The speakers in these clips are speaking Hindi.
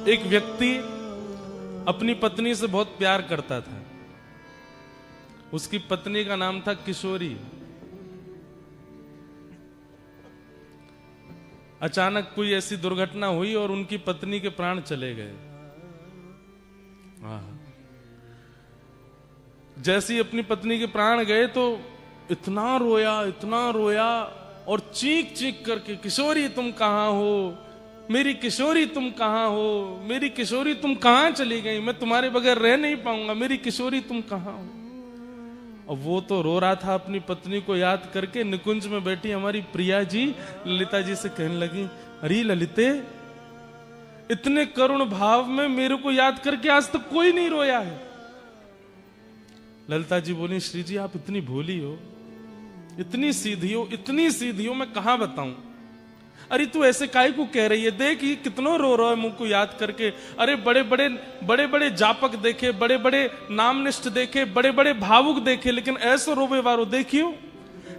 एक व्यक्ति अपनी पत्नी से बहुत प्यार करता था। उसकी पत्नी का नाम था किशोरी। अचानक कोई ऐसी दुर्घटना हुई और उनकी पत्नी के प्राण चले गए। जैसे ही अपनी पत्नी के प्राण गए तो इतना रोया और चीख चीख करके, किशोरी तुम कहां हो, मेरी किशोरी तुम कहां हो, मेरी किशोरी तुम कहां चली गई, मैं तुम्हारे बगैर रह नहीं पाऊंगा, मेरी किशोरी तुम कहां हो। और वो तो रो रहा था अपनी पत्नी को याद करके। निकुंज में बैठी हमारी प्रिया जी ललिता जी से कहने लगी, अरे ललिते, इतने करुण भाव में मेरे को याद करके आज तक कोई नहीं रोया है। ललिता जी बोली, श्री जी आप इतनी भोली हो, इतनी सीधी हो, मैं कहां बताऊं। अरे तू ऐसे काहे को कह रही है, देख ये कितना रो रहा है मुंह को याद करके। अरे बड़े बड़े जापक देखे, बड़े बड़े नामनिष्ठ देखे, बड़े बड़े भावुक देखे, लेकिन ऐसे रोवे वारो देखियो,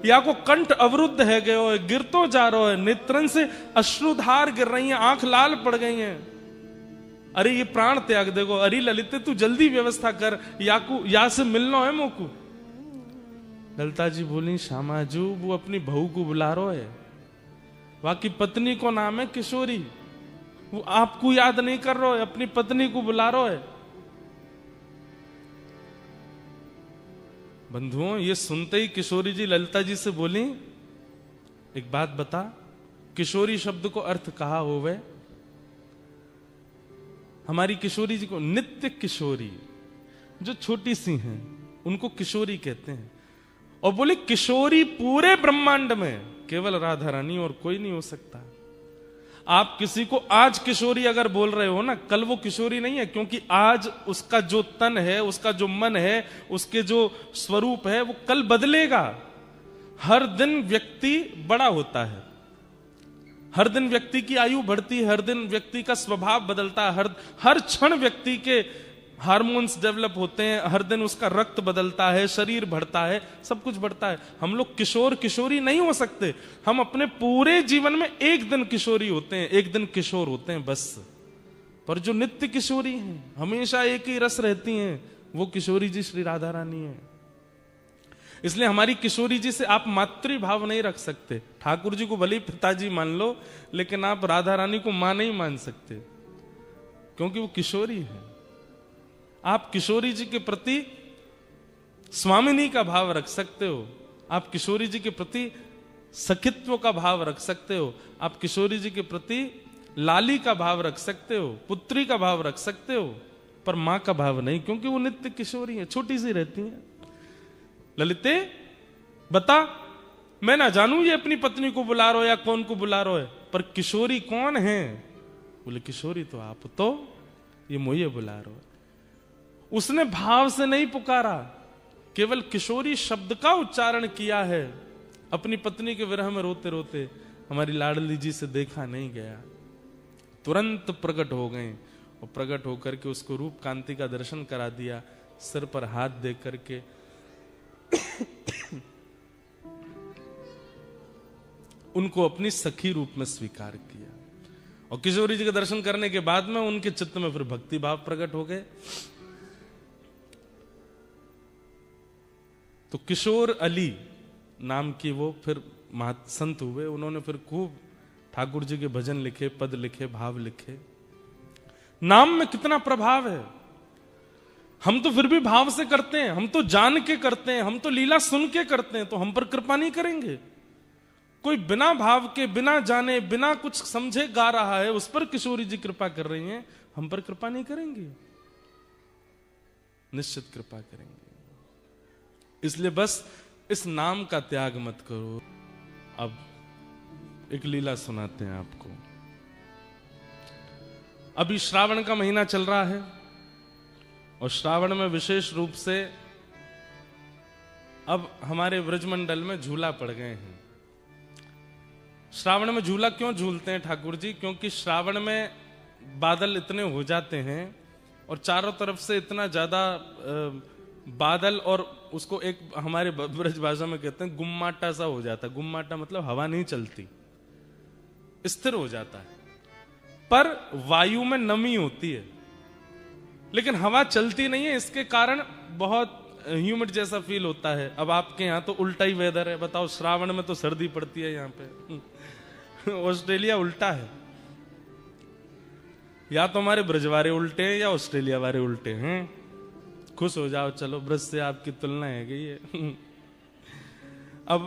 या को कंठ अवरुद्ध है गयो है, गिर तो जा रहा है, नेत्रन से अश्रुधार गिर रही हैं, आंख लाल पड़ गई हैं। अरे ये प्राण त्याग देखो। अरे ललिते तू जल्दी व्यवस्था कर, या से मिलना है मोकू। ललिता जी बोली, श्यामाजू वो अपनी बहू को बुला रहा है, बाकी पत्नी को नाम है किशोरी, वो आपको याद नहीं कर रहा है, अपनी पत्नी को बुला रहा है। बंधुओं, ये सुनते ही किशोरी जी ललिता जी से बोली, एक बात बता, किशोरी शब्द को अर्थ कहा होवे? हमारी किशोरी जी को नित्य किशोरी, जो छोटी सी हैं उनको किशोरी कहते हैं। और बोले किशोरी पूरे ब्रह्मांड में केवल राधा रानी और कोई नहीं हो सकता। आप किसी को आज किशोरी अगर बोल रहे हो ना, कल वो किशोरी नहीं है, क्योंकि आज उसका जो तन है, उसका जो मन है, उसके जो स्वरूप है, वो कल बदलेगा। हर दिन व्यक्ति बड़ा होता है, हर दिन व्यक्ति की आयु बढ़ती है, हर दिन व्यक्ति का स्वभाव बदलता है, हर क्षण व्यक्ति के हार्मोन्स डेवलप होते हैं, हर दिन उसका रक्त बदलता है, शरीर बढ़ता है, सब कुछ बढ़ता है। हम लोग किशोर किशोरी नहीं हो सकते। हम अपने पूरे जीवन में एक दिन किशोरी होते हैं, एक दिन किशोर होते हैं बस। पर जो नित्य किशोरी हैं, हमेशा एक ही रस रहती हैं, वो किशोरी जी श्री राधा रानी है। इसलिए हमारी किशोरी जी से आप मातृभाव नहीं रख सकते। ठाकुर जी को भले पिताजी मान लो, लेकिन आप राधा रानी को मां नहीं मान सकते, क्योंकि वो किशोरी है। आप किशोरी जी के प्रति स्वामिनी का भाव रख सकते हो, आप किशोरी जी के प्रति सखित्व का भाव रख सकते हो, आप किशोरी जी के प्रति लाली का भाव रख सकते हो, पुत्री का भाव रख सकते हो, पर मां का भाव नहीं, क्योंकि वो नित्य किशोरी है, छोटी सी रहती है। ललिते बता, मैं ना जानू ये अपनी पत्नी को बुला रहा हो या कौन को बुला रहा है, पर किशोरी कौन है? बोले किशोरी तो आप, तो ये मुझे बुला रहा है। उसने भाव से नहीं पुकारा, केवल किशोरी शब्द का उच्चारण किया है। अपनी पत्नी के विरह में रोते रोते हमारी लाडली जी से देखा नहीं गया, तुरंत प्रकट हो गए और प्रकट होकर के उसको रूप कांति का दर्शन करा दिया, सिर पर हाथ दे करके उनको अपनी सखी रूप में स्वीकार किया। और किशोरी जी के दर्शन करने के बाद में उनके चित्त में फिर भक्ति भाव प्रकट हो गए। तो किशोर अली नाम की वो फिर संत हुए। उन्होंने फिर खूब ठाकुर जी के भजन लिखे, पद लिखे, भाव लिखे। नाम में कितना प्रभाव है। हम तो फिर भी भाव से करते हैं, हम तो जान के करते हैं, हम तो लीला सुन के करते हैं, तो हम पर कृपा नहीं करेंगे? कोई बिना भाव के, बिना जाने, बिना कुछ समझे गा रहा है, उस पर किशोरी जी कृपा कर रही हैं, हम पर कृपा नहीं करेंगे? निश्चित कृपा करेंगे। इसलिए बस इस नाम का त्याग मत करो। अब एक लीला सुनाते हैं आपको। अभी श्रावण का महीना चल रहा है और श्रावण में विशेष रूप से अब हमारे व्रजमंडल में झूला पड़ गए हैं। श्रावण में झूला क्यों झूलते हैं ठाकुर जी? क्योंकि श्रावण में बादल इतने हो जाते हैं और चारों तरफ से इतना ज्यादा बादल, और उसको एक हमारे ब्रज भाषा में कहते हैं गुम्माटा सा हो जाता है। गुम्माटा मतलब हवा नहीं चलती, स्थिर हो जाता है। पर वायु में नमी होती है, लेकिन हवा चलती नहीं है, इसके कारण बहुत ह्यूमिड जैसा फील होता है। अब आपके यहाँ तो उल्टा ही वेदर है, बताओ, श्रावण में तो सर्दी पड़ती है यहाँ पे। ऑस्ट्रेलिया उल्टा है, या तो हमारे ब्रज वाले उल्टे हैं या ऑस्ट्रेलिया वाले उल्टे हैं। खुश हो जाओ, चलो, ब्रज से आपकी तुलना है गई है। अब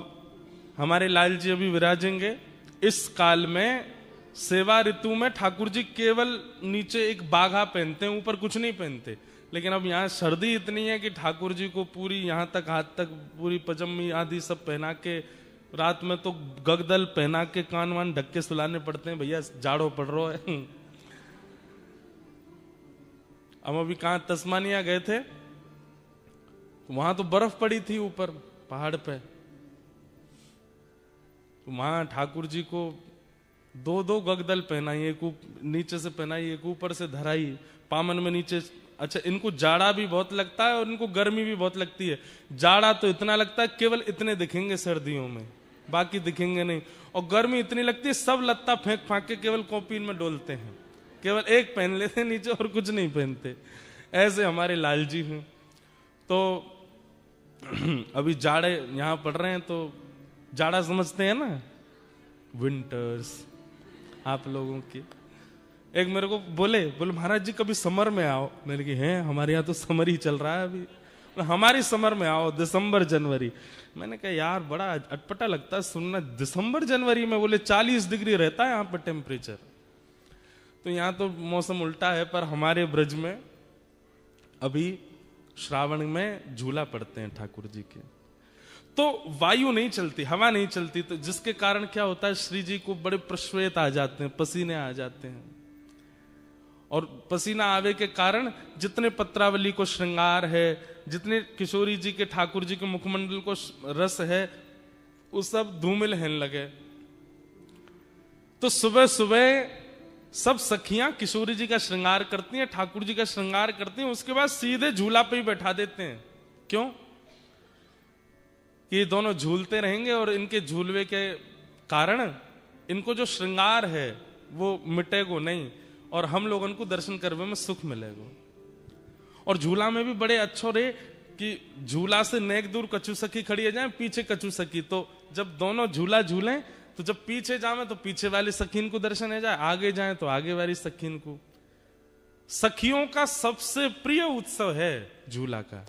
हमारे लाल जी अभी विराजेंगे। इस काल में सेवा ऋतु में ठाकुर जी केवल नीचे एक बाघा पहनते हैं, ऊपर कुछ नहीं पहनते। लेकिन अब यहाँ सर्दी इतनी है कि ठाकुर जी को पूरी यहाँ तक, हाथ तक पूरी पजम्मी आदि सब पहना के, रात में तो गगदल पहना के कान वान ढक के सुलाने पड़ते हैं, भैया जाड़ो पड़ रहा है। हम अभी कहाँ तस्मानिया गए थे, वहां तो बर्फ पड़ी थी ऊपर पहाड़ पे। वहां ठाकुर जी को दो दो गगदल पहनाई, एक नीचे से पहनाई, एक ऊपर से धराई, पामन में नीचे। अच्छा, इनको जाड़ा भी बहुत लगता है और इनको गर्मी भी बहुत लगती है। जाड़ा तो इतना लगता है केवल इतने दिखेंगे सर्दियों में, बाकी दिखेंगे नहीं। और गर्मी इतनी लगती है सब लत्ता फेंक फांक के केवल कॉपीन में डोलते हैं, केवल एक पहन लेते हैं नीचे और कुछ नहीं पहनते। ऐसे हमारे लाल जी हैं। तो अभी जाड़े यहां पड़ रहे हैं, तो जाड़ा समझते हैं ना, विंटर्स आप लोगों की। एक मेरे को बोले महाराज जी कभी समर में आओ। मैंने कहा हैं, हमारे यहाँ तो समर ही चल रहा है अभी। हमारी समर में आओ, दिसंबर जनवरी। मैंने कहा यार बड़ा अटपटा लगता है सुनना, दिसंबर जनवरी में। बोले 40 डिग्री रहता है यहाँ पर टेम्परेचर। तो यहाँ तो मौसम उल्टा है, पर हमारे ब्रज में अभी श्रावण में झूला पड़ते हैं ठाकुर जी के। तो वायु नहीं चलती, हवा नहीं चलती, तो जिसके कारण क्या होता है, श्री जी को बड़े प्रश्वेत आ जाते हैं, पसीने आ जाते हैं। और पसीना आवे के कारण जितने पत्रावली को श्रृंगार है, जितने किशोरी जी के, ठाकुर जी के मुखमंडल को रस है, वो सब धूमिल होने लगे। तो सुबह सुबह सब सखियां किशोरी जी का श्रृंगार करती हैं, ठाकुर जी का श्रृंगार करती हैं, उसके बाद सीधे झूला पे ही बैठा देते हैं। क्यों? कि ये दोनों झूलते रहेंगे और इनके झूलवे के कारण इनको जो श्रृंगार है वो मिटेगो नहीं, और हम लोगों को दर्शन करने में सुख मिलेगा। और झूला में भी बड़े अच्छो रे कि झूला से नेक दूर कछु सखी खड़ी है जाए, पीछे कछु सखी। तो जब दोनों झूला झूलें, तो जब पीछे जावे तो पीछे वाली सखीन को दर्शन है जाए, आगे जाए तो आगे वाली सखीन को। सखियों का सबसे प्रिय उत्सव है झूला का।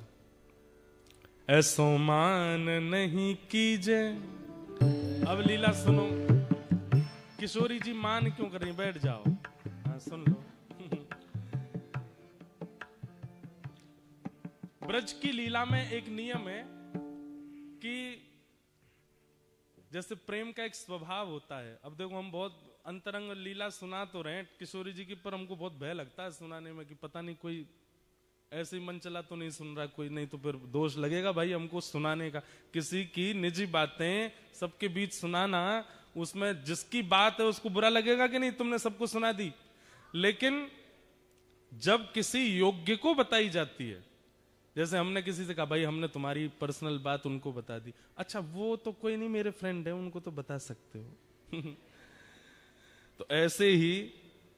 ऐसो मान नहीं कीजे। अब लीला सुनो, किशोरी जी मान क्यों कर रही, बैठ जाओ, हाँ सुन लो। ब्रज की लीला में एक नियम है कि जैसे प्रेम का एक स्वभाव होता है। अब देखो, हम बहुत अंतरंग लीला सुना तो रहे किशोरी जी की, पर हमको बहुत भय लगता है सुनाने में कि पता नहीं कोई ऐसे ही मन चला तो नहीं सुन रहा कोई, नहीं तो फिर दोष लगेगा भाई हमको सुनाने का। किसी की निजी बातें सबके बीच सुनाना, उसमें जिसकी बात है उसको बुरा लगेगा कि नहीं, तुमने सबको सुना दी। लेकिन जब किसी योग्य को बताई जाती है, जैसे हमने किसी से कहा भाई हमने तुम्हारी पर्सनल बात उनको बता दी, अच्छा वो तो कोई नहीं, मेरे फ्रेंड है, उनको तो बता सकते हो। तो ऐसे ही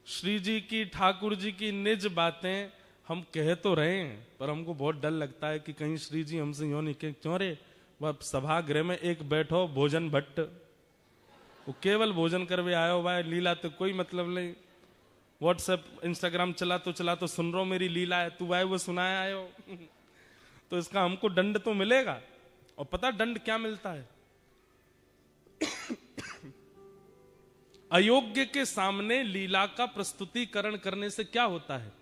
श्री जी की, ठाकुर जी की निज बातें हम कह तो रहे हैं, पर हमको बहुत डर लगता है कि कहीं श्री जी हमसे यूं नहीं कहें, क्यों रे वह सभागृह में एक बैठो भोजन भट्ट, वो केवल भोजन करवे आयो भाई, लीला तो कोई मतलब नहीं। व्हाट्सएप इंस्टाग्राम चला तो सुन रहा मेरी लीला है, तू भाई वो सुनाया आयो। तो इसका हमको दंड तो मिलेगा। और पता दंड क्या मिलता है? अयोग्य के सामने लीला का प्रस्तुतिकरण करने से क्या होता है,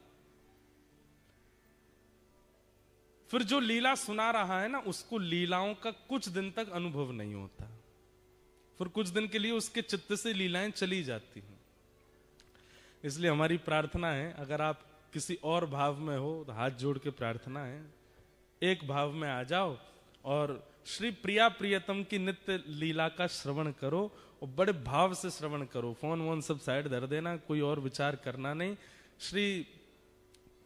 फिर जो लीला सुना रहा है ना, उसको लीलाओं का कुछ दिन तक अनुभव नहीं होता, फिर कुछ दिन के लिए उसके चित्त से लीलाएं चली जाती हैं। इसलिए हमारी प्रार्थना है, अगर आप किसी और भाव में हो तो हाथ जोड़ के प्रार्थना है, एक भाव में आ जाओ और श्री प्रिया प्रियतम की नित्य लीला का श्रवण करो, और बड़े भाव से श्रवण करो। फोन वोन सब साइड धर देना, कोई और विचार करना नहीं। श्री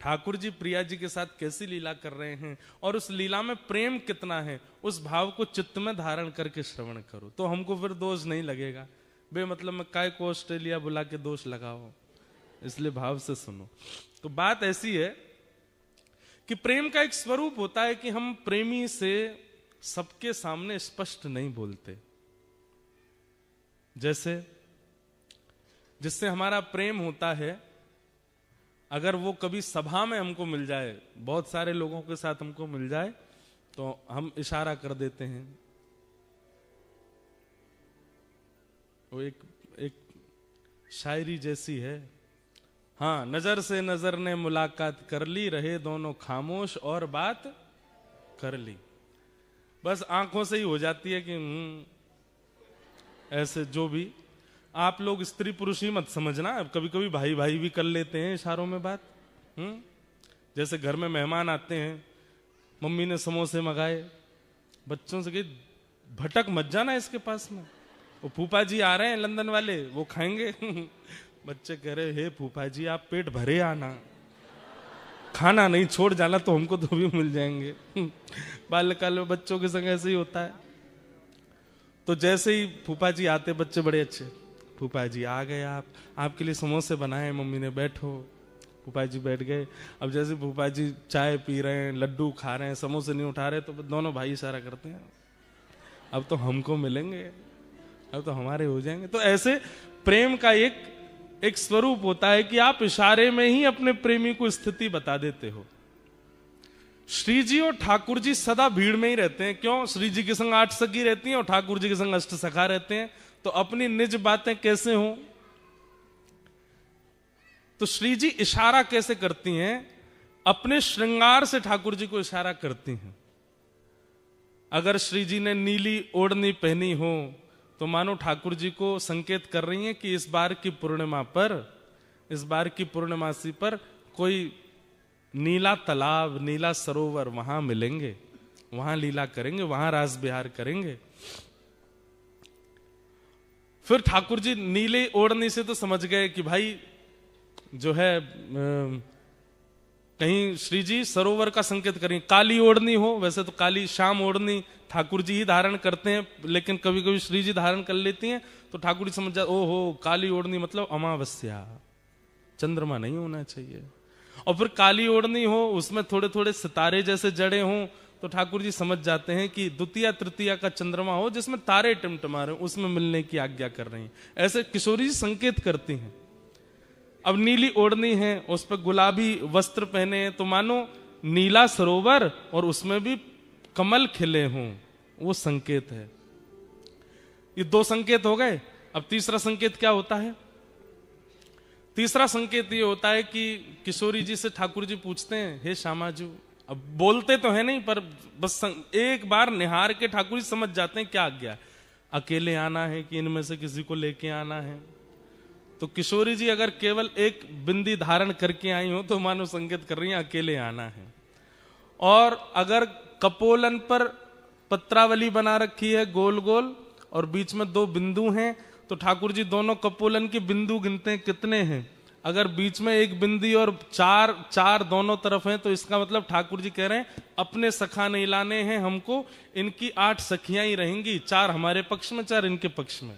ठाकुर जी प्रिया जी के साथ कैसी लीला कर रहे हैं और उस लीला में प्रेम कितना है, उस भाव को चित्त में धारण करके श्रवण करो, तो हमको फिर दोष नहीं लगेगा। बे मतलब में काय को ऑस्ट्रेलिया बुला के दोष लगाओ, इसलिए भाव से सुनो। तो बात ऐसी है कि प्रेम का एक स्वरूप होता है कि हम प्रेमी से सबके सामने स्पष्ट नहीं बोलते। जैसे जिससे हमारा प्रेम होता है, अगर वो कभी सभा में हमको मिल जाए, बहुत सारे लोगों के साथ हमको मिल जाए, तो हम इशारा कर देते हैं। वो एक शायरी जैसी है, हाँ, नजर से नजर ने मुलाकात कर ली, रहे दोनों खामोश और बात कर ली। बस आंखों से ही हो जाती है कि ऐसे। जो भी आप लोग स्त्री पुरुष ही मत समझना, कभी कभी भाई भाई भी कर लेते हैं इशारों में बात। जैसे घर में मेहमान आते हैं, मम्मी ने समोसे मंगाए, बच्चों से कही भटक मत जाना इसके पास में, वो फूफा जी आ रहे हैं लंदन वाले, वो खाएंगे। बच्चे कह रहे, हे फूफा जी आप पेट भरे आना, खाना नहीं छोड़ जाना, तो हमको तो भी मिल जाएंगे। बाल्यकाल में बच्चों के संग ऐसे ही होता है। तो जैसे ही फूफा जी आते, बच्चे बड़े अच्छे, फूफा जी आ गए, आपके लिए समोसे बनाए मम्मी ने, बैठो। फूफा जी बैठ गए। अब जैसे फूफा जी चाय पी रहे हैं, लड्डू खा रहे हैं, समोसे नहीं उठा रहे, तो दोनों भाई इशारा करते हैं, अब तो हमको मिलेंगे, अब तो हमारे हो जाएंगे। तो ऐसे प्रेम का एक स्वरूप होता है कि आप इशारे में ही अपने प्रेमी को स्थिति बता देते हो। श्री जी और ठाकुर जी सदा भीड़ में ही रहते हैं। क्यों? श्री जी के संग 8 सखी रहती हैं और ठाकुर जी के संग 8 सखा रहते हैं। तो अपनी निज बातें कैसे हों? तो श्री जी इशारा कैसे करती हैं? अपने श्रृंगार से ठाकुर जी को इशारा करती हैं। अगर श्री जी ने नीली ओढ़नी पहनी हो तो मानो ठाकुर जी को संकेत कर रही हैं कि इस बार की पूर्णिमा पर, इस बार की पूर्णमासी पर कोई नीला तालाब, नीला सरोवर, वहां मिलेंगे, वहां लीला करेंगे, वहां रास विहार करेंगे। फिर ठाकुर जी नीले ओढ़नी से तो समझ गए कि भाई जो है कहीं श्री जी सरोवर का संकेत करेंगे। काली ओढ़नी हो, वैसे तो काली श्याम ओढ़नी ठाकुर जी ही धारण करते हैं, लेकिन कभी कभी श्री जी धारण कर लेती हैं, तो ठाकुर जी समझ जाते, ओहो काली ओढ़नी मतलब अमावस्या, चंद्रमा नहीं होना चाहिए। और फिर काली ओढ़नी हो, उसमें थोड़े थोड़े सितारे जैसे जड़े हों, तो ठाकुर जी समझ जाते हैं कि द्वितीया तृतीया का चंद्रमा हो जिसमें तारे टिमटिमा रहे, उसमें मिलने की आज्ञा कर रही हैं। ऐसे किशोरी जी संकेत करती हैं। अब नीली ओढ़नी है, उस पर गुलाबी वस्त्र पहने हैं, तो मानो नीला सरोवर और उसमें भी कमल खिले हों, वो संकेत है। ये 2 संकेत हो गए। अब तीसरा संकेत क्या होता है? तीसरा संकेत ये होता है कि किशोरी जी से ठाकुर जी पूछते हैं, हे श्यामाजू, अब बोलते तो है नहीं पर बस एक बार निहार के ठाकुर जी समझ जाते हैं क्या आज्ञा, अकेले आना है कि इनमें से किसी को लेके आना है। तो किशोरी जी अगर केवल एक बिंदी धारण करके आई हो तो मानो संकेत कर रही हैं अकेले आना है। और अगर कपोलन पर पत्रावली बना रखी है गोल गोल और बीच में 2 बिंदु हैं, तो ठाकुर जी दोनों कपोलन के बिंदु गिनते हैं कितने हैं। अगर बीच में एक बिंदी और 4 दोनों तरफ हैं, तो इसका मतलब ठाकुर जी कह रहे हैं अपने सखा नहीं लाने हैं हमको, इनकी 8 सखियां ही रहेंगी, 4 हमारे पक्ष में 4 इनके पक्ष में।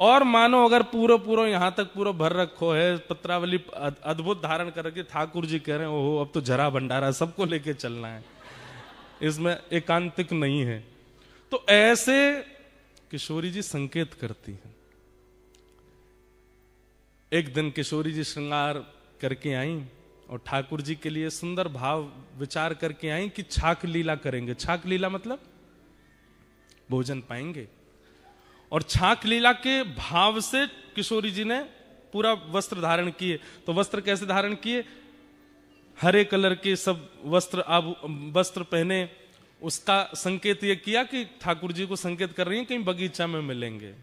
और मानो अगर पूरा यहां तक पूरा भर रखो है, पत्रावली अद्भुत धारण कर रखी, ठाकुर जी कह रहे हैं ओहो अब तो जरा भंडारा सबको लेके चलना है, इसमें एकांतिक नहीं है। तो ऐसे किशोरी जी संकेत करती हैं। एक दिन किशोरी जी श्रृंगार करके आई और ठाकुर जी के लिए सुंदर भाव विचार करके आई कि छाक लीला करेंगे। छाक लीला मतलब भोजन पाएंगे। और छाक लीला के भाव से किशोरी जी ने पूरा वस्त्र धारण किए। तो वस्त्र कैसे धारण किए? हरे कलर के सब वस्त्र पहने। उसका संकेत यह किया कि ठाकुर जी को संकेत कर रही हैं कहीं बगीचा में मिलेंगे।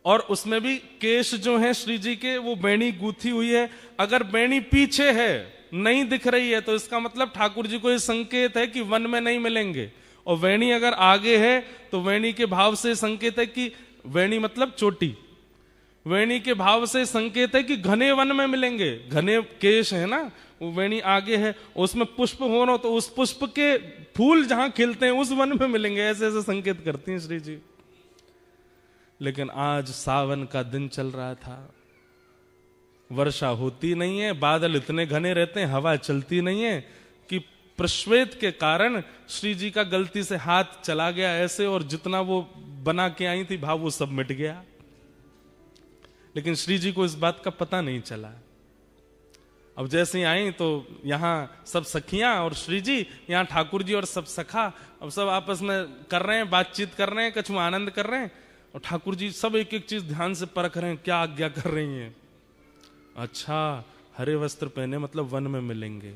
और उसमें भी केश जो है श्री जी के, वो बेणी गूथी हुई है। अगर बेणी पीछे है, नहीं दिख रही है, तो इसका मतलब ठाकुर जी को यह संकेत है कि वन में नहीं मिलेंगे। और वेणी अगर आगे है तो वेणी के भाव से संकेत है कि वेणी मतलब चोटी, वेणी के भाव से संकेत है कि घने वन में मिलेंगे। घने केश है ना, वो वेणी आगे है, उसमें पुष्प हो रहा, तो उस पुष्प के फूल जहां खिलते हैं उस वन में मिलेंगे। ऐसे ऐसे संकेत करती हैं श्री जी। लेकिन आज सावन का दिन चल रहा था, वर्षा होती नहीं है, बादल इतने घने रहते हैं, हवा चलती नहीं है कि प्रश्वेत के कारण श्री जी का गलती से हाथ चला गया ऐसे, और जितना वो बना के आई थी भाव वो सब मिट गया। लेकिन श्री जी को इस बात का पता नहीं चला। अब जैसे ही आई तो यहाँ सब सखियां और श्री जी, यहाँ ठाकुर जी और सब सखा, अब सब आपस में कर रहे हैं, बातचीत कर रहे हैं, कछु आनंद कर रहे हैं, और ठाकुर जी सब एक एक चीज ध्यान से परख रहे हैं, क्या आज्ञा कर रही हैं। अच्छा, हरे वस्त्र पहने मतलब वन में मिलेंगे,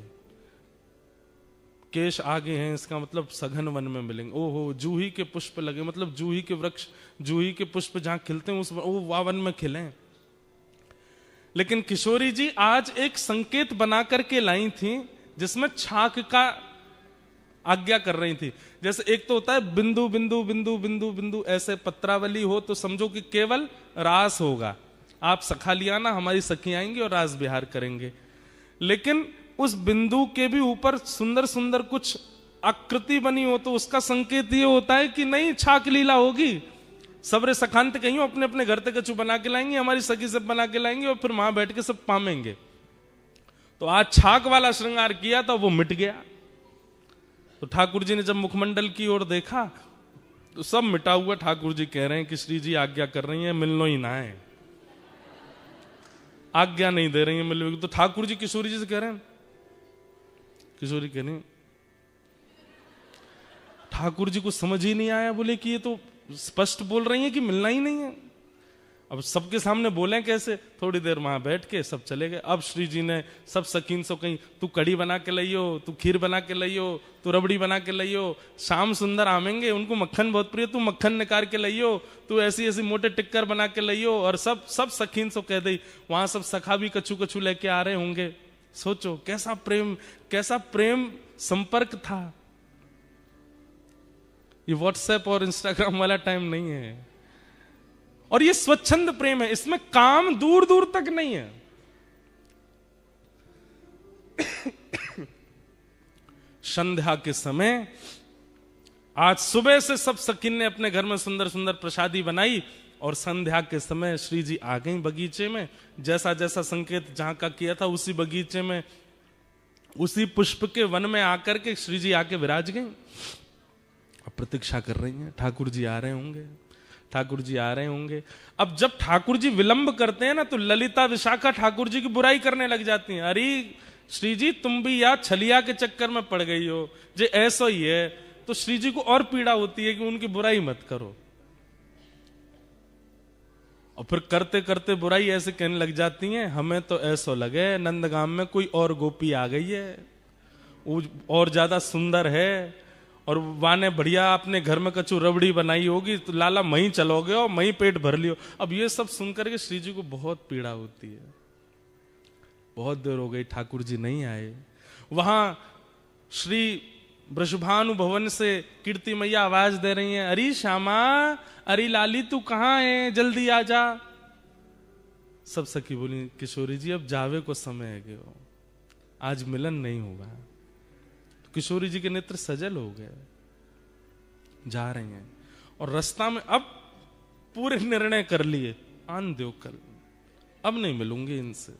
केश आगे हैं इसका मतलब सघन वन में मिलेंगे, ओहो जूही के पुष्प लगे मतलब जूही के वृक्ष, जूही के पुष्प जहां खिलते हैं उस वन में खिले। लेकिन किशोरी जी आज एक संकेत बना करके लाई थी जिसमें छाक का आज्ञा कर रही थी। जैसे एक तो होता है बिंदु बिंदु बिंदु बिंदु बिंदु, ऐसे पत्रावली हो तो समझो कि केवल रास होगा, आप सखा लिया ना, हमारी सखी आएंगी और रास विहार करेंगे। लेकिन उस बिंदु के भी ऊपर सुंदर सुंदर कुछ आकृति बनी हो तो उसका संकेत ये होता है कि नहीं छाक लीला होगी, सबरे सखांत कहीं अपने अपने घर तक कछु बना के लाएंगे, हमारी सखी सब बना के लाएंगे और फिर वहां बैठ के सब पामेंगे। तो आज छाक वाला श्रृंगार किया था वो मिट गया। तो ठाकुर जी ने जब मुखमंडल की ओर देखा तो सब मिटा हुआ। ठाकुर जी कह रहे हैं कि श्री जी आज्ञा कर रही हैं मिलनो ही ना है, आज्ञा नहीं दे रही है मिलने। तो ठाकुर जी किशोरी जी से कह रहे हैं, किशोरी कह रही ठाकुर जी को समझ ही नहीं आया, बोले कि ये तो स्पष्ट बोल रही है कि मिलना ही नहीं है। अब सबके सामने बोले कैसे, थोड़ी देर वहां बैठ के सब चले गए। अब श्री जी ने सब सकीन से कहीं तू कड़ी बना के लाइयो, तू खीर बना के लाइयो, तू रबड़ी बना के लाइयो, शाम सुंदर आमेंगे उनको मक्खन बहुत प्रिय, तू मक्खन निकाल के लाइयो, तू ऐसी ऐसी मोटे टिक्कर बना के लाइयो। और सब सकीन से कह दी। वहां सब सखा भी कछु कछु लेके आ रहे होंगे। सोचो कैसा प्रेम संपर्क था। ये व्हाट्सएप और इंस्टाग्राम वाला टाइम नहीं है, और ये स्वच्छंद प्रेम है, इसमें काम दूर दूर तक नहीं है। संध्या के समय आज सुबह से सब सकिन ने अपने घर में सुंदर सुंदर प्रसादी बनाई, और संध्या के समय श्री जी आ गई बगीचे में। जैसा जैसा संकेत जहां का किया था उसी बगीचे में, उसी पुष्प के वन में आकर के श्री जी आके विराज गई। अब प्रतीक्षा कर रही हैं, ठाकुर जी आ रहे होंगे, ठाकुर जी आ रहे होंगे। अब जब ठाकुर जी विलंब करते हैं ना तो ललिता विशाखा ठाकुर जी की बुराई करने लग जाती हैं। अरे श्री जी तुम भी यार छलिया के चक्कर में पड़ गई हो, जे ऐसा ही है। तो श्री जी को और पीड़ा होती है कि उनकी बुराई मत करो। और फिर करते करते बुराई ऐसे कहने लग जाती हैं, हमें तो ऐसा लगे नंदगाम में कोई और गोपी आ गई है, वो और ज्यादा सुंदर है, और वाने बढ़िया अपने घर में कछु रबड़ी बनाई होगी, तो लाला मही चलोगे और मही पेट भर लियो। अब ये सब सुनकर के श्री जी को बहुत पीड़ा होती है। बहुत देर हो गई ठाकुर जी नहीं आए। वहां श्री वृषभानु भवन से कीर्ति मैया आवाज दे रही हैं, अरे श्यामा, अरे लाली तू कहां है, जल्दी आ जा। सब सखी बोली, किशोरी जी अब जावे को समय है गयो, आज मिलन नहीं होगा। किशोरी जी के नेत्र सजल हो गए, जा रही हैं। और रास्ता में अब पूरे निर्णय कर लिए, आन दो कल, अब नहीं मिलूंगी इनसे,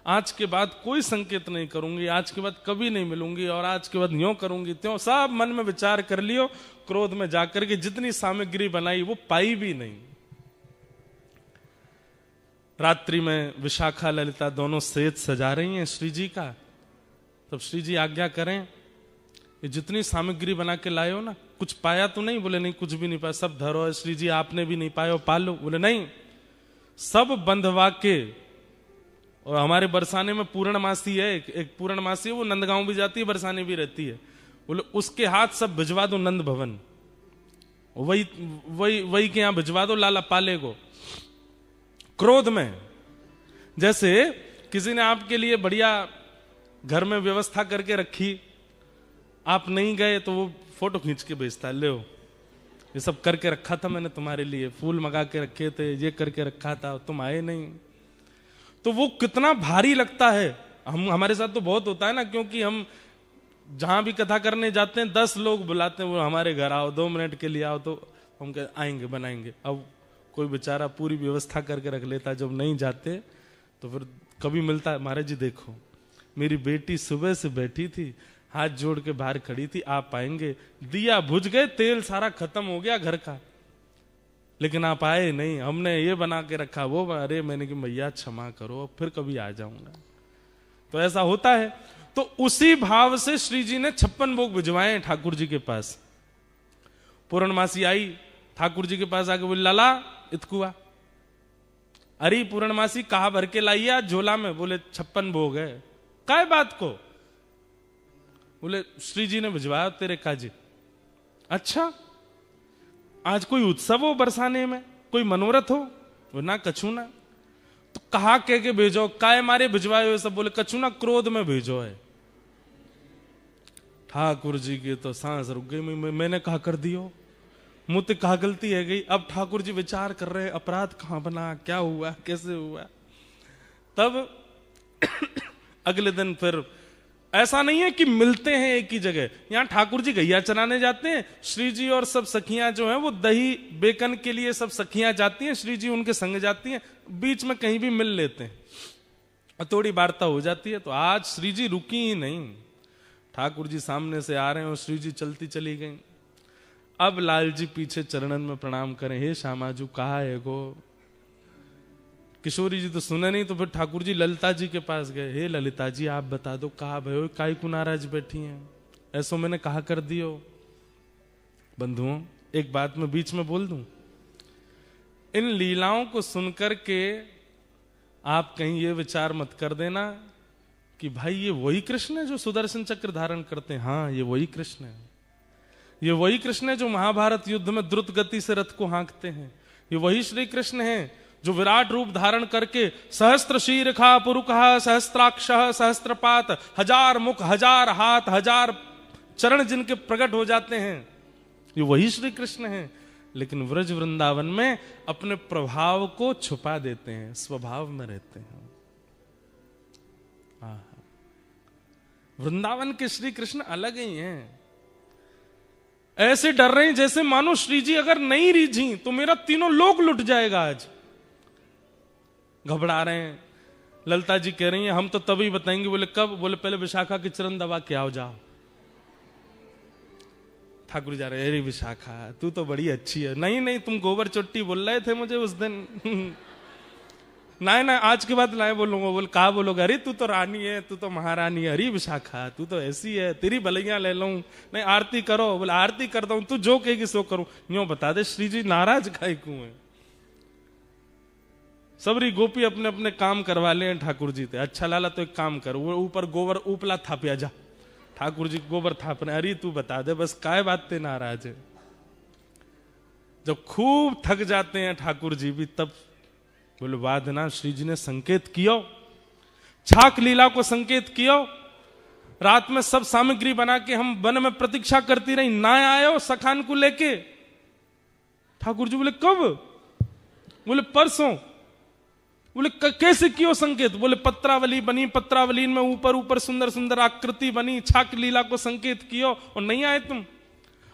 आज के बाद कोई संकेत नहीं करूंगी, आज के बाद कभी नहीं मिलूंगी, और आज के बाद यूं करूंगी त्यों। सब मन में विचार कर लियो। क्रोध में जाकर के जितनी सामग्री बनाई वो पाई भी नहीं। रात्रि में विशाखा ललिता दोनों सेज सजा रही हैं श्री जी का। तब श्री जी आज्ञा करें, ये जितनी सामग्री बना के लाए हो ना, कुछ पाया तो नहीं? बोले नहीं, कुछ भी नहीं पाया, सब धरो है श्री जी, आपने भी नहीं पाया, पालो। बोले नहीं, सब बंधवा के। और हमारे बरसाने में पूर्णमासी है, एक पूर्णमासी है, वो नंदगांव भी जाती है, बरसाने भी रहती है। बोले उसके हाथ सब भिजवा दो नंद भवन, वही के यहां भिजवा दो, लाला पाले को। क्रोध में जैसे किसी ने आपके लिए बढ़िया घर में व्यवस्था करके रखी, आप नहीं गए तो वो फोटो खींच के भेजता है, ले ये सब करके रखा था मैंने तुम्हारे लिए, फूल मंगा के रखे थे, ये करके रखा था, तुम आए नहीं। तो वो कितना भारी लगता है। हमारे साथ तो बहुत होता है ना, क्योंकि हम जहां भी कथा करने जाते हैं 10 लोग बुलाते हैं, वो हमारे घर आओ, 2 मिनट के लिए आओ, तो हम आएंगे बनाएंगे। अब कोई बेचारा पूरी व्यवस्था करके रख लेता, जब नहीं जाते तो फिर कभी मिलता है, महाराज जी देखो मेरी बेटी सुबह से बैठी थी, हाथ जोड़ के बाहर खड़ी थी, आप आएंगे, दिया बुझ गए, तेल सारा खत्म हो गया घर का, लेकिन आप आए नहीं, हमने ये बना के रखा वो, अरे मैंने कि मैया क्षमा करो, फिर कभी आ जाऊंगा। तो ऐसा होता है। तो उसी भाव से श्री जी ने 56 भोग भिजवाए ठाकुर जी के पास। पूर्णमासी आई ठाकुर जी के पास आके बोली, लाला इतकुआ, अरे पूर्णमासी कहा भर के लाई आज झोला में? बोले 56 भोग है। काय बात को? बोले श्री जी ने भिजवाया तेरे काजी। अच्छा, आज कोई उत्सव हो बरसाने में, कोई मनोरथ हो? वो ना कछु ना। तो कहा के भेजो, काय मारे भिजवाए हो सब? बोले कछु ना, क्रोध में भेजो है। ठाकुर जी की तो सांस रुक गई। मैंने कहा कर दियो, मुझसे कहा गलती है गई। अब ठाकुर जी विचार कर रहे अपराध कहां बना, क्या हुआ, कैसे हुआ। तब अगले दिन फिर ऐसा नहीं है कि मिलते हैं एक ही जगह, यहां ठाकुर जी गैया चराने जाते हैं, श्री जी और सब सखियां जो हैं वो दही बेकन के लिए सब सखियां जाती हैं, श्री जी उनके संग जाती हैं, बीच में कहीं भी मिल लेते हैं और थोड़ी वार्ता हो जाती है। तो आज श्री जी रुकी ही नहीं, ठाकुर जी सामने से आ रहे हैं और श्री जी चलती चली गई। अब लाल जी पीछे चरणन में प्रणाम करें, हे श्यामाजू कहा है गो। किशोरी जी तो सुने नहीं, तो फिर ठाकुर जी ललिता जी के पास गए, हे ललिता जी आप बता दो कहा भयो, काई को नाराज बैठी हैं, ऐसो मैंने कहा कर दियो। बंधुओं एक बात मैं बीच में बोल दूं, इन लीलाओं को सुनकर के आप कहीं ये विचार मत कर देना कि भाई ये वही कृष्ण है जो सुदर्शन चक्र धारण करते हैं। हाँ ये वही कृष्ण है, ये वही कृष्ण है जो महाभारत युद्ध में द्रुत गति से रथ को हाँकते हैं, ये वही श्री कृष्ण है जो विराट रूप धारण करके सहस्त्र शीर्षा पुरुषः सहस्त्राक्षः सहस्त्रपात, 1000 मुख 1000 हाथ 1000 चरण जिनके प्रकट हो जाते हैं, ये वही श्री कृष्ण है। लेकिन व्रज वृंदावन में अपने प्रभाव को छुपा देते हैं, स्वभाव में रहते हैं। वृंदावन के श्री कृष्ण अलग ही हैं। ऐसे डर रहे हैं जैसे मानो श्री जी अगर नहीं रीझी तो मेरा तीनों लोक लुट जाएगा। आज घबरा रहे हैं। ललिता जी कह रही हैं हम तो तभी बताएंगे। बोले कब? बोले पहले विशाखा के चरण दबा के आओ, जाओ। ठाकुर जा रहे, अरे विशाखा तू तो बड़ी अच्छी है। नहीं नहीं तुम गोबर चोट्टी बोल रहे थे मुझे उस दिन। नहीं ना आज के बाद लाए बोलूंगा। बोल कहा बोलोगे? अरे तू तो रानी है, तू तो महारानी है। अरे विशाखा तू तो ऐसी है, तेरी भलैया ले लूं। नहीं आरती करो। बोले आरती करता हूं, तू जो कहेगी सो करूं। यूं बता दे श्री जी नाराज काहे क्यों है? सबरी गोपी अपने अपने काम करवा ले ठाकुर जी थे। अच्छा लाला तो एक काम कर, वो ऊपर गोबर ऊपला थापिया जा। ठाकुर जी गोबर थाप रहे। अरे तू बता दे बस काय बात ते नाराज है। जब खूब थक जाते हैं ठाकुर जी भी, तब बोले वादना श्री जी ने संकेत कियो, छाक लीला को संकेत कियो। रात में सब सामग्री बना के हम वन में प्रतीक्षा करती रही, ना आयो सखान को लेके। ठाकुर जी बोले कब? बोले परसों। बोले कैसे कियो संकेत? बोले पत्रावली बनी, पत्रावली में ऊपर ऊपर सुंदर सुंदर आकृति बनी, छाक लीला को संकेत कियो और नहीं आए तुम।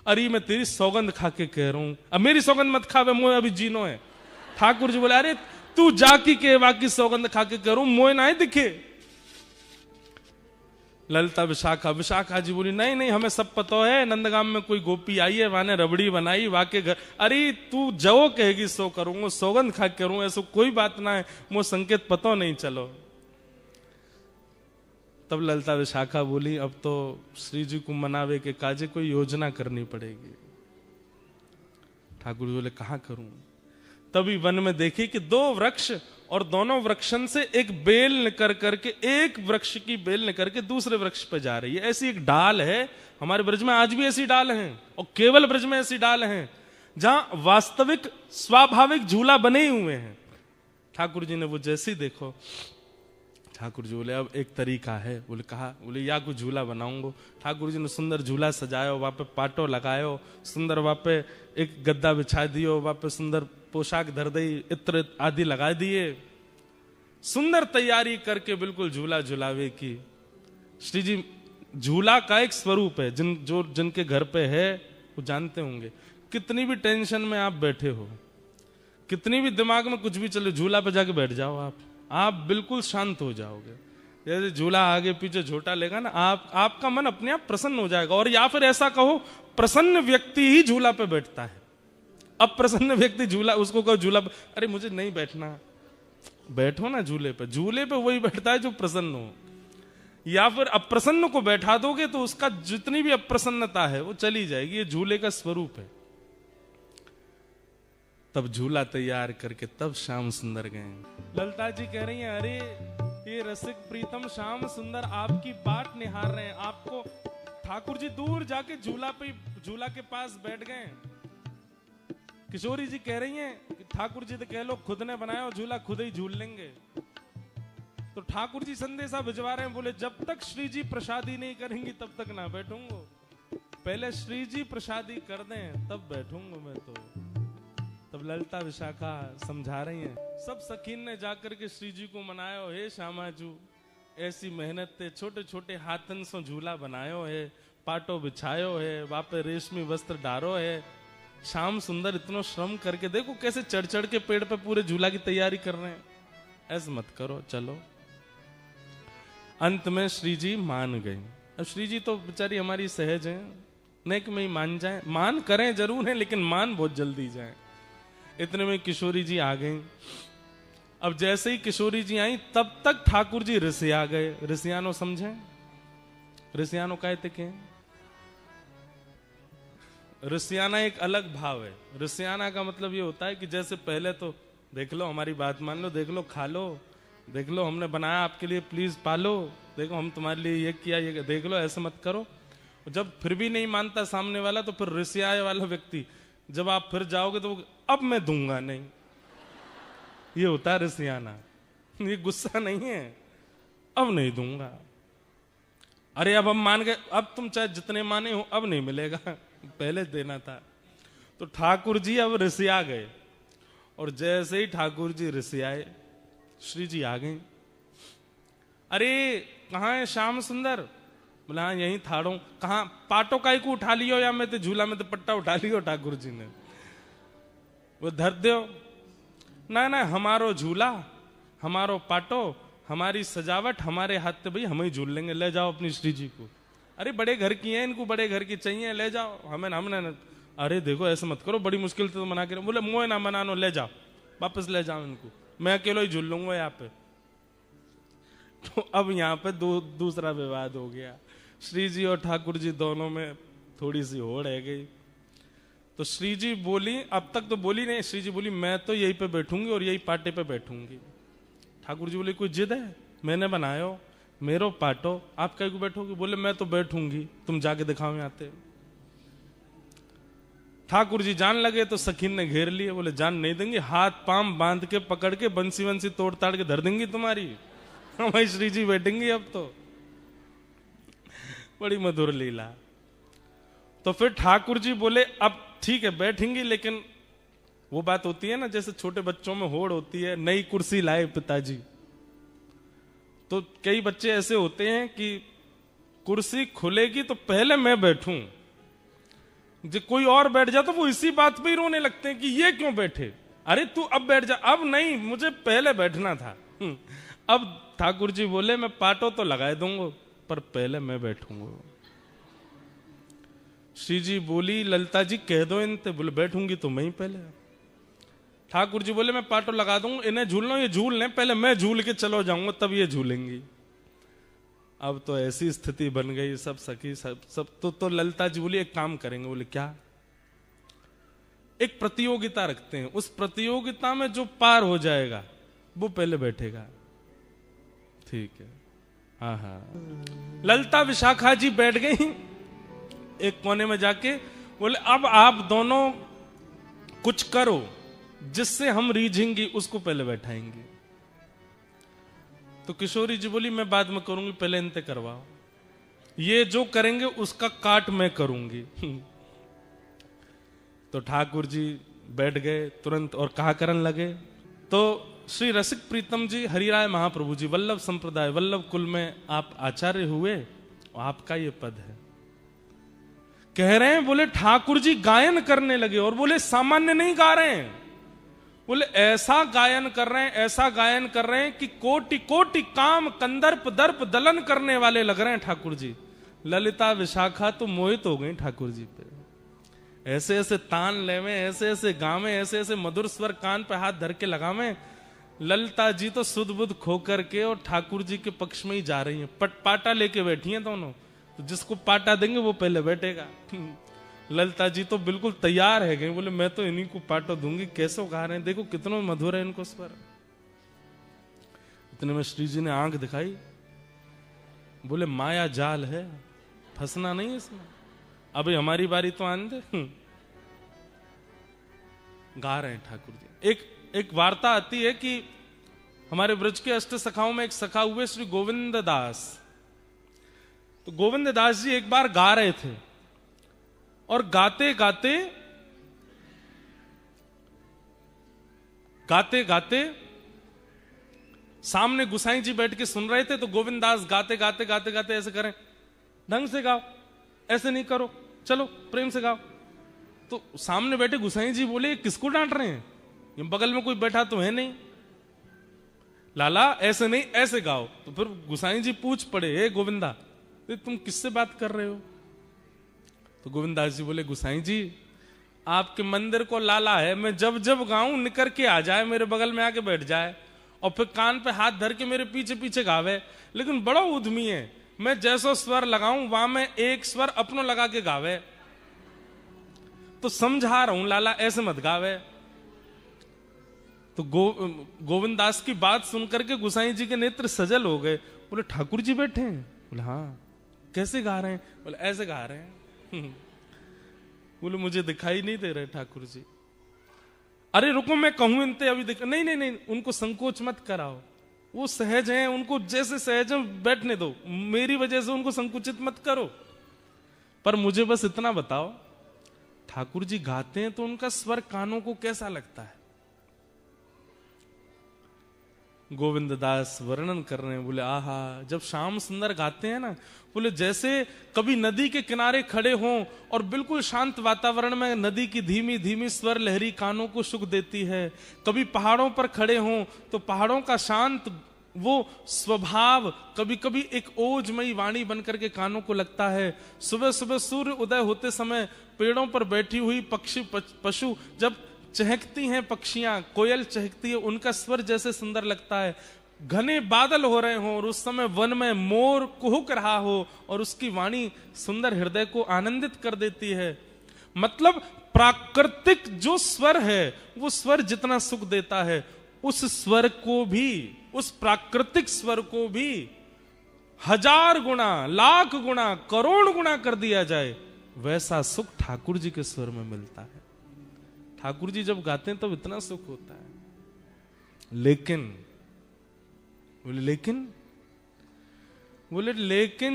अरे मैं तेरी सौगंध खा के कह रहा हूं, अब मेरी सौगंध मत खावे, मोए अभी जीनो है। ठाकुर जी बोले अरे तू जाकी के बाकी सौगंध खा के कह रहा हूं, मोए ना दिखे। ललिता विशाखा, विशाखा जी बोली नहीं नहीं हमें सब पता है, नंदगाम में कोई गोपी आई है, वहां ने रबड़ी बनाई, वहां के घर। अरे तू जो कहेगी सो करूंगा, सौगंध खा करूं, ऐसा कोई बात ना है, मो संकेत पतो नहीं चलो। तब ललिता विशाखा बोली अब तो श्री जी को मनावे के काजे कोई योजना करनी पड़ेगी। ठाकुर जी बोले कहां करूं? तभी वन में देखी कि 2 वृक्ष और दोनों वृक्षन से एक बेल निकल करके, एक वृक्ष की बेल निकल के दूसरे वृक्ष पे जा रही है। ऐसी एक डाल है, हमारे ब्रज में आज भी ऐसी डाल हैं और केवल ब्रज में ऐसी डाल हैं जहां वास्तविक स्वाभाविक झूला बने हुए हैं। ठाकुर जी ने वो जैसे ही देखो, ठाकुर जी बोले अब एक तरीका है। बोले कहा? बोले या कुछ झूला बनाऊंगा। ठाकुर जी ने सुंदर झूला सजायो, वहां पे पाटो लगायो, सुंदर वहां पे एक गद्दा बिछा दियो, वहां पे सुंदर पोशाक धर दी, इत्र आदि लगा दिए, सुंदर तैयारी करके बिल्कुल झूला झुलावे की। श्री जी झूला का एक स्वरूप है, जिनके घर पे है वो जानते होंगे। कितनी भी टेंशन में आप बैठे हो, कितनी भी दिमाग में कुछ भी चले, झूला पे जाके बैठ जाओ आप, आप बिल्कुल शांत हो जाओगे। जैसे झूला आगे पीछे झोटा लेगा ना, आपका मन अपने आप प्रसन्न हो जाएगा। और या फिर ऐसा कहो, प्रसन्न व्यक्ति ही झूला पे बैठता है। अब प्रसन्न व्यक्ति झूला, उसको कहो झूला पे, अरे मुझे नहीं बैठना, बैठो ना झूले पे। झूले पे वही बैठता है जो प्रसन्न हो। या फिर अप्रसन्न को बैठा दोगे तो उसका जितनी भी अप्रसन्नता है वो चली जाएगी। ये झूले का स्वरूप है। तब झूला तैयार करके तब श्याम सुंदर गए। ललिता जी कह रही हैं, अरे ये रसिक प्रीतम श्याम सुंदर आपकी बाट निहार रहे हैं। आपको ठाकुर जी दूर जाके झूला के पास बैठ गए। किशोरी जी कह रही हैं, ठाकुर जी तो कह लो खुद ने बनाया और झूला खुद ही झूल लेंगे। तो ठाकुर जी संदेशा भिजवा रहे हैं, बोले जब तक श्री जी प्रसादी नहीं करेंगी तब तक ना बैठूंगा। पहले श्री जी प्रसादी कर दें तब बैठूंगा मैं। तो तब ललिता विशाखा समझा रही हैं, सब सखीन ने जाकर के श्री जी को मनायो, हे श्यामाजू ऐसी मेहनत ते छोटे छोटे हाथन से झूला बनायो है, पाटो बिछायो है, वापे रेशमी वस्त्र डारो है। श्याम सुंदर इतना श्रम करके देखो कैसे चढ़ चढ़ के पेड़ पे पूरे झूला की तैयारी कर रहे हैं। ऐसे मत करो, चलो। अंत में श्री जी मान गई। अब श्री जी तो बेचारी हमारी सहज है, नेक में ही मान जाए। मान करें जरूर है लेकिन मान बहुत जल्दी जाए। इतने में किशोरी जी आ गई। अब जैसे ही किशोरी जी आई तब तक ठाकुर जी ऋषिया गए। ऋषियानो समझे? ऋषियानो कहते के ऋषियाना एक अलग भाव है। ऋषियाना का मतलब ये होता है कि जैसे पहले तो देख लो, हमारी बात मान लो, देख लो, खा लो, देख लो हमने बनाया आपके लिए, प्लीज पालो, देखो हम तुम्हारे लिए ये किया, ये देख लो, ऐसे मत करो। जब फिर भी नहीं मानता सामने वाला तो फिर ऋषियाए वाला व्यक्ति, जब आप फिर जाओगे तो अब मैं दूंगा नहीं, ये होता है ऋषियाना। ये गुस्सा नहीं है, अब नहीं दूंगा। अरे अब हम मान गए, अब तुम चाहे जितने माने हो अब नहीं मिलेगा, पहले देना था। तो ठाकुर जी अब ऋषिया गए। और जैसे ही ठाकुर जी ऋषियाए, श्री जी आ गए। अरे कहाँ है श्याम सुंदर? बोला हाँ यहीं थाड़ो। कहाँ? पाटो काई को उठा लियो या मैं तो झूला में तो पट्टा उठा लियो ठाकुर जी ने। वो धर दो ना ना, हमारो झूला, हमारो पाटो, हमारी सजावट, हमारे हाथ से भाई हम ही झूल लेंगे, ले जाओ अपनी श्री जी को। अरे बड़े घर की हैं, इनको बड़े घर की चाहिए, ले जाओ, हमें हमने। अरे देखो ऐसे मत करो, बड़ी मुश्किल से तो मना के। बोले मुँह ना मनानो, ले जाओ, वापस ले जाओ इनको, मैं अकेला ही झूल लूंगा यहाँ पे। तो अब यहाँ पे दूसरा विवाद हो गया। श्री जी और ठाकुर जी दोनों में थोड़ी सी होड़ है गई। तो श्री जी बोली, अब तक तो बोली नहीं, श्री जी बोली मैं तो यहीं पे बैठूंगी और यही पाटे पे बैठूंगी। ठाकुर जी बोले कोई जिद है? मैंने बनायो, मेरो पाटो, आप कहीं को बैठोगी? बोले मैं तो बैठूंगी, तुम जाके दिखाओ यहाँ पे। ठाकुर जी जान लगे तो सखीन ने घेर लिए। बोले जान नहीं देंगे, हाथ पांव बांध के पकड़ के बंसी वंसी तोड़ ताड़ के धर देंगी तुम्हारी। हमारी श्री जी बैठेंगी अब तो। बड़ी मधुर लीला। तो फिर ठाकुर जी बोले अब ठीक है बैठेंगी, लेकिन वो बात होती है ना जैसे छोटे बच्चों में होड़ होती है, नई कुर्सी लाए पिताजी। तो कई बच्चे ऐसे होते हैं कि कुर्सी खुलेगी तो पहले मैं बैठूं, जो कोई और बैठ जा तो वो इसी बात पे ही रोने लगते हैं कि ये क्यों बैठे, अरे तू अब बैठ जा। अब नहीं, मुझे पहले बैठना था। अब ठाकुर जी बोले मैं पाटो तो लगा दूंगा पर पहले मैं बैठूंगा। श्री जी बोली ललिता जी कह दो इनते। बोले बैठूंगी तो मैं ही पहले। ठाकुर जी बोले मैं पाटो लगा दूंगा, इन्हें झूलना, ये झूल लें, पहले मैं झूल के चलो जाऊंगा तब ये झूलेंगी। अब तो ऐसी स्थिति बन गई, सब सखी सब तो ललिता जी बोली एक काम करेंगे। बोले क्या? एक प्रतियोगिता रखते हैं, उस प्रतियोगिता में जो पार हो जाएगा वो पहले बैठेगा। ठीक है। हाँ हाँ। ललिता विशाखा जी बैठ गई एक कोने में जाके। बोले अब आप दोनों कुछ करो जिससे हम रीझेंगी, उसको पहले बैठाएंगे। तो किशोरी जी बोली मैं बाद में करूंगी, पहले इनते करवाओ, ये जो करेंगे उसका काट मैं करूंगी। तो ठाकुर जी बैठ गए तुरंत और कहा करन लगे। तो श्री रसिक प्रीतम जी हरिराय महाप्रभु जी वल्लभ संप्रदाय वल्लभ कुल में आप आचार्य हुए और आपका ये पद है। कह रहे हैं, बोले ठाकुर जी गायन करने लगे और बोले सामान्य नहीं गा रहे हैं, बोले ऐसा गायन कर रहे हैं, ऐसा गायन कर रहे हैं कि कोटि कोटि काम कंदर्प दर्प दलन करने वाले लग रहे हैं ठाकुर जी। ललिता विशाखा तो मोहित हो गई ठाकुर जी पे। ऐसे ऐसे तान लेवे, ऐसे ऐसे गावे, ऐसे ऐसे मधुर स्वर कान पे हाथ धर के लगावे। ललिता जी तो सुध बुध खो करके और ठाकुर जी के पक्ष में ही जा रही हैं। पाटा लेके बैठी हैं दोनों, तो जिसको पाटा देंगे वो पहले बैठेगा। ललिता जी तो बिल्कुल तैयार है गई, बोले मैं तो इन्हीं को पाटो दूंगी। कैसे गा रहे हैं, देखो कितना मधुर है इनको स्वर। इतने में श्री जी ने आंख दिखाई, बोले माया जाल है, फंसना नहीं है इसमें, अभी हमारी बारी तो आने दे। गा रहे हैं ठाकुर जी। एक वार्ता आती है कि हमारे ब्रज के अष्ट सखाओं में एक सखा हुए श्री गोविंद दास। तो गोविंद दास जी एक बार गा रहे थे और गाते गाते गाते गाते सामने गुसाई जी बैठ के सुन रहे थे। तो गोविंद दास गाते गाते गाते गाते ऐसे करें, ढंग से गाओ, ऐसे नहीं करो, चलो प्रेम से गाओ। तो सामने बैठे गुसाई जी बोले किसको डांट रहे हैं, ये बगल में कोई बैठा तो है नहीं, लाला ऐसे नहीं ऐसे गाओ। तो फिर गुसाई जी पूछ पड़े, हे गोविंदा तुम किससे बात कर रहे हो? तो गोविंदास जी बोले गुसाई जी आपके मंदिर को लाला है, मैं जब जब गाऊं निकर के आ जाए, मेरे बगल में आके बैठ जाए और फिर कान पे हाथ धर के मेरे पीछे पीछे गावे, लेकिन बड़ा उद्यमी है, मैं जैसो स्वर लगाऊं वहां में एक स्वर अपनो लगा के गावे। तो समझा रहा हूं लाला ऐसे मत गावे। तो गोविंद दास की बात सुनकर के गुसाई जी के नेत्र सजल हो गए। बोले ठाकुर जी बैठे हैं? बोले हाँ। कैसे गा रहे हैं? बोले ऐसे गा रहे हैं। बोले मुझे दिखाई नहीं दे रहे ठाकुर जी। अरे रुको मैं कहूं इनते अभी दिखा। नहीं नहीं नहीं, उनको संकोच मत कराओ, वो सहज हैं, उनको जैसे सहज है बैठने दो, मेरी वजह से उनको संकुचित मत करो। पर मुझे बस इतना बताओ, ठाकुर जी गाते हैं तो उनका स्वर कानों को कैसा लगता है? गोविंद दास वर्णन कर रहे हैं, बोले आहा, जब श्याम सुंदर गाते हैं ना, बोले जैसे कभी नदी के किनारे खड़े हों और बिल्कुल शांत वातावरण में नदी की धीमी धीमी स्वर लहरी कानों को सुख देती है, कभी पहाड़ों पर खड़े हों तो पहाड़ों का शांत वो स्वभाव कभी कभी एक ओजमयी वाणी बनकर के कानों को लगता है। सुबह सुबह सूर्य उदय होते समय पेड़ों पर बैठी हुई पक्षी पशु जब चहकती हैं, पक्षियां कोयल चहकती है, उनका स्वर जैसे सुंदर लगता है। घने बादल हो रहे हो और उस समय वन में मोर कुहुक रहा हो और उसकी वाणी सुंदर हृदय को आनंदित कर देती है। मतलब प्राकृतिक जो स्वर है वो स्वर जितना सुख देता है, उस स्वर को भी, उस प्राकृतिक स्वर को भी 1000 गुना, लाख गुना, करोड़ गुना कर दिया जाए, वैसा सुख ठाकुर जी के स्वर में मिलता है। ठाकुर जी जब गाते हैं तब इतना सुख होता है। लेकिन लेकिन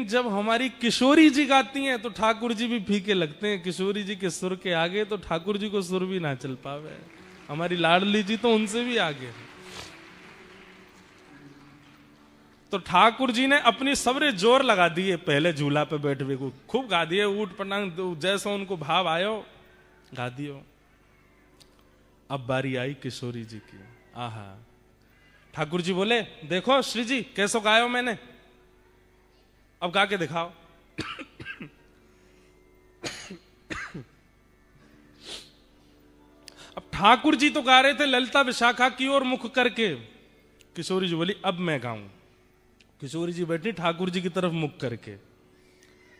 जब हमारी किशोरी जी गाती हैं तो ठाकुर जी भी फीके लगते हैं। किशोरी जी के सुर के आगे तो ठाकुर जी को सुर भी ना चल पावे। हमारी लाडली जी तो उनसे भी आगे है। तो ठाकुर जी ने अपनी सबरे जोर लगा दिए, पहले झूला पे बैठ हुए को खूब गा दिए, ऊट पटांग जैसा उनको भाव आयो गा दियो। अब बारी आई किशोरी जी की। आहा, ठाकुर जी बोले देखो श्री जी कैसो गायो मैंने, अब गा के दिखाओ। अब ठाकुर जी तो गा रहे थे ललिता विशाखा की ओर मुख करके। किशोरी जी बोली अब मैं गाऊं। किशोरी जी बैठी ठाकुर जी की तरफ मुख करके,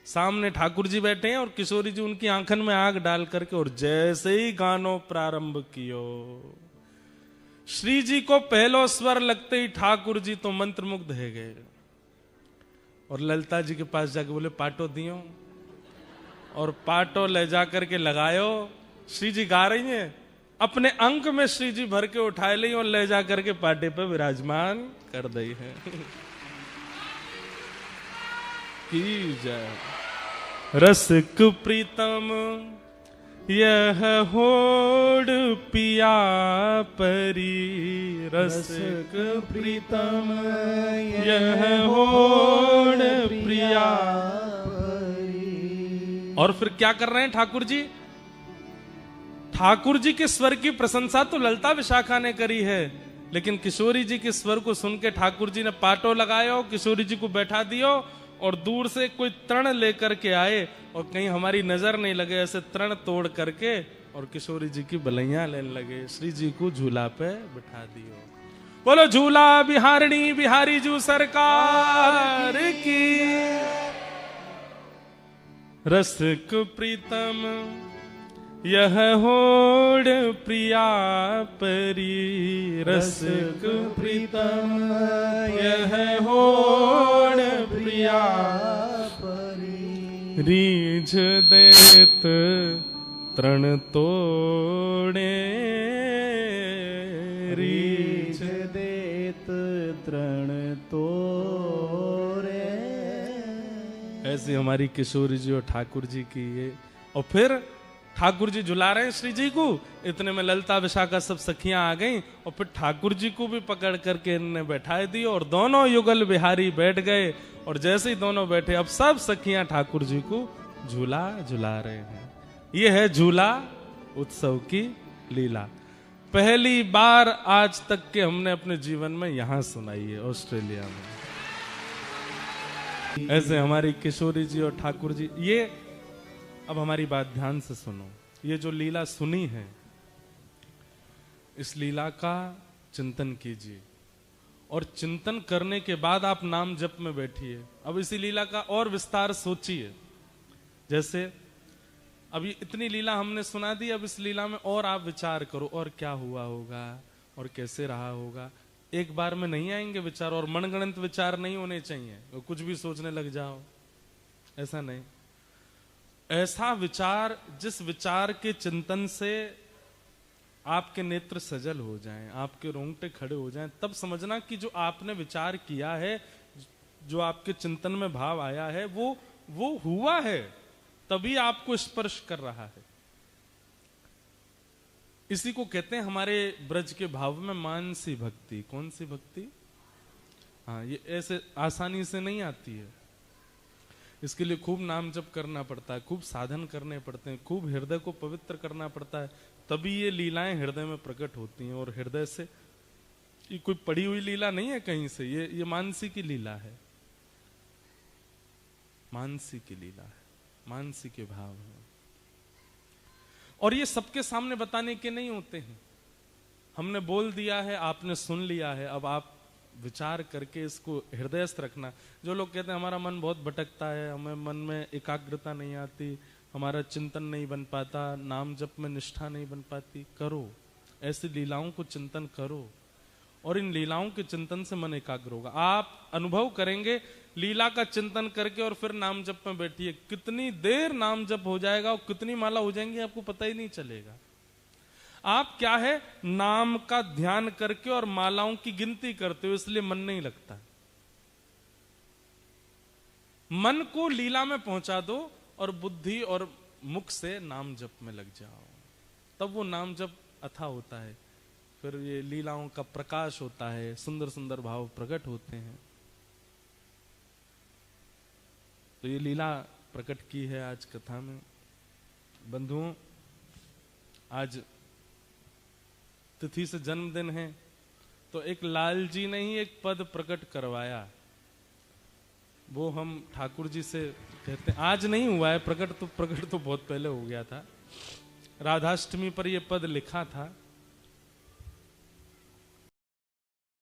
सामने ठाकुर जी बैठे हैं और किशोरी जी उनकी आंखन में आग डाल करके, और जैसे ही गानो प्रारंभ कियो, श्री जी को पहलो स्वर लगते ही ठाकुर जी तो मंत्रमुग्ध है गए और ललिता जी के पास जाके बोले पाटो दियो, और पाटो ले जाकर के लगायो। श्री जी गा रही हैं, अपने अंक में श्री जी भर के उठाए ली और ले जाकर के पाटे पे विराजमान कर दी है। की जय। रसिक प्रीतम यह होड़ पिया परी, रसिक प्रीतम यह होड़ प्रिया परी। और फिर क्या कर रहे हैं ठाकुर जी? ठाकुर जी के स्वर की प्रशंसा तो ललिता विशाखा ने करी है, लेकिन किशोरी जी के स्वर को सुन के ठाकुर जी ने पाटो लगायो, किशोरी जी को बैठा दियो और दूर से कोई तृण लेकर के आए और कहीं हमारी नजर नहीं लगे ऐसे तृण तोड़ करके और किशोरी जी की बलैया लेने लगे, श्री जी को झूला पे बिठा दियो। बोलो झूला बिहारणी बिहारी जू सरकार की। रसिक प्रीतम यह होड़ प्रिया परी, रसिक प्रीतम यह होड़ प्रिया परी, रीझ देत तृण तोड़े, रीझ देत तृण तोड़े। ऐसी हमारी किशोरी जी और ठाकुर जी की ये। और फिर ठाकुर जी झुला रहे हैं श्री जी को, इतने में ललिता विशाखा सब सखियां आ गईं और फिर ठाकुर जी को भी पकड़ करके इन्होंने बैठा दी और दोनों युगल बिहारी बैठ गए। और जैसे ही दोनों बैठे अब सब सखियां ठाकुर जी को झूला झुला रहे हैं। ये है झूला उत्सव की लीला। पहली बार आज तक के हमने अपने जीवन में यहां सुनाई है, ऑस्ट्रेलिया में। ऐसे हमारी किशोरी जी और ठाकुर जी। ये अब हमारी बात ध्यान से सुनो, ये जो लीला सुनी है इस लीला का चिंतन कीजिए और चिंतन करने के बाद आप नाम जप में बैठिए। अब इसी लीला का और विस्तार सोचिए। जैसे अभी इतनी लीला हमने सुना दी, अब इस लीला में और आप विचार करो और क्या हुआ होगा और कैसे रहा होगा। एक बार में नहीं आएंगे विचार और मनगणंत विचार नहीं होने चाहिए, कुछ भी सोचने लग जाओ, ऐसा नहीं। ऐसा विचार जिस विचार के चिंतन से आपके नेत्र सजल हो जाएं, आपके रोंगटे खड़े हो जाएं, तब समझना कि जो आपने विचार किया है, जो आपके चिंतन में भाव आया है, वो हुआ है, तभी आपको स्पर्श कर रहा है। इसी को कहते हैं हमारे ब्रज के भाव में मानसी भक्ति। कौन सी भक्ति? हाँ, ये ऐसे आसानी से नहीं आती है। इसके लिए खूब नाम जप करना पड़ता है, खूब साधन करने पड़ते हैं, खूब हृदय को पवित्र करना पड़ता है, तभी ये लीलाएं हृदय में प्रकट होती हैं। और हृदय से ये कोई पढ़ी हुई लीला नहीं है कहीं से, ये मानसी की लीला है, मानसी की लीला है, मानसी के भाव है। और ये सबके सामने बताने के नहीं होते हैं। हमने बोल दिया है, आपने सुन लिया है, अब आप विचार करके इसको हृदयस्थ रखना। जो लोग कहते हैं हमारा मन बहुत भटकता है, हमें मन में एकाग्रता नहीं आती, हमारा चिंतन नहीं बन पाता, नाम जप में निष्ठा नहीं बन पाती, करो ऐसी लीलाओं को चिंतन करो और इन लीलाओं के चिंतन से मन एकाग्र होगा। आप अनुभव करेंगे लीला का चिंतन करके और फिर नाम जप में बैठिए, कितनी देर नाम जप हो जाएगा और कितनी माला हो जाएंगी आपको पता ही नहीं चलेगा। आप क्या है, नाम का ध्यान करके और मालाओं की गिनती करते हो, इसलिए मन नहीं लगता। मन को लीला में पहुंचा दो और बुद्धि और मुख से नाम जप में लग जाओ, तब वो नाम जप अथा होता है। फिर ये लीलाओं का प्रकाश होता है, सुंदर सुंदर भाव प्रकट होते हैं। तो ये लीला प्रकट की है आज कथा में। बंधुओं, आज तिथि से जन्मदिन है, तो एक लाल जी ने ही एक पद प्रकट करवाया, वो हम ठाकुर जी से कहते हैं। आज नहीं हुआ है प्रकट, तो प्रकट तो बहुत पहले हो गया था। राधाष्टमी पर ये पद लिखा था